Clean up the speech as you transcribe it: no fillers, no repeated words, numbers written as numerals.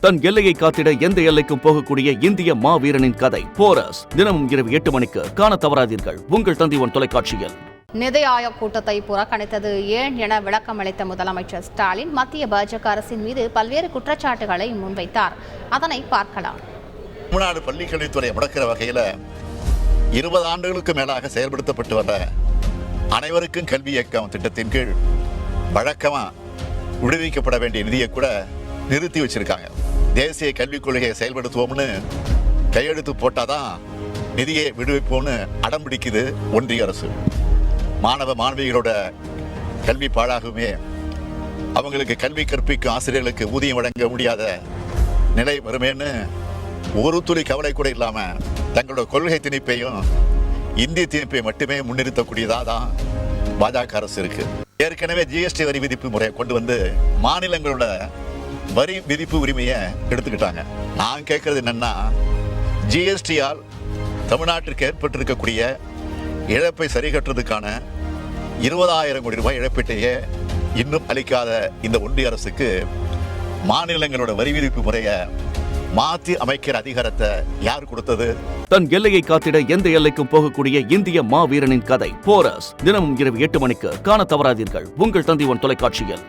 தன் எல்லையை காத்திட எந்த எல்லைக்கும் போகக்கூடிய இந்திய மாவீரனின் கதை போரஸ் தினமும் இரவு 8 மணிக்கு காண தவறாதீர்கள் உங்கள் தந்தி ஒன் தொலைக்காட்சியில். நிதி ஆயோக் கூட்டத்தை புறக்கணித்தது ஏன் என விளக்கமளித்த முதலமைச்சர் ஸ்டாலின் மத்திய பாஜக அரசின் மீது பல்வேறு குற்றச்சாட்டுகளை முன்வைத்தார். அதனை பார்க்கலாம். தமிழ்நாடு பள்ளிக்கல்வித்துறை முடக்கிற வகையில் 20 ஆண்டுகளுக்கு மேலாக செயல்படுத்தப்பட்டு வர அனைவருக்கும் கல்வி இயக்கம் திட்டத்தின் கீழ் வழக்கமாக விடுவிக்கப்பட வேண்டிய நிதியை கூட நிறுத்தி வச்சிருக்காங்க. தேசிய கல்விக் கொள்கையை செயல்படுத்துவோம்னு கையெழுத்து போட்டாதான் நிதியை விடுவிப்போம்னு அடம் பிடிக்குது ஒன்றிய அரசு. மாணவ மாணவிகளோட கல்வி பாழாகுமே, அவங்களுக்கு கல்வி கற்பிக்கும் ஆசிரியர்களுக்கு ஊதியம் வழங்க முடியாத நிலை வருமேன்னு ஒரு துளி கவலை கூட இல்லாம தங்களோட கொள்கை திணிப்பையும் இந்திய திணிப்பை மட்டுமே முன்னிறுத்தக்கூடியதாக தான் பாஜக அரசு இருக்கு. ஏற்கனவே ஜிஎஸ்டி வரி விதிப்பு முறையை கொண்டு வந்து மாநிலங்களோட வரி விதிப்பு உரிமையை எடுத்துக்கிட்டாங்க. நான் கேட்கறது என்னன்னா, ஜிஎஸ்டியால் தமிழ்நாட்டிற்கு ஏற்பட்டிருக்கக்கூடிய இழப்பை சரி கட்டுறதுக்கான 20,000 கோடி ரூபாய் இழப்பீட்டையே இன்னும் அளிக்காத இந்த ஒன்றிய அரசுக்கு மாநிலங்களோட வரி விதிப்பு முறையை மாற்றி அமைக்கிற அதிகாரத்தை யார் கொடுத்தது? தன் எல்லையை காத்திட எந்த எல்லைக்கும் போகக்கூடிய இந்திய மாவீரனின் கதை போரஸ் தினமும் இரவு 8 மணிக்கு காண தவறாதீர்கள் உங்கள் தந்தி ஒன் தொலைக்காட்சியில்.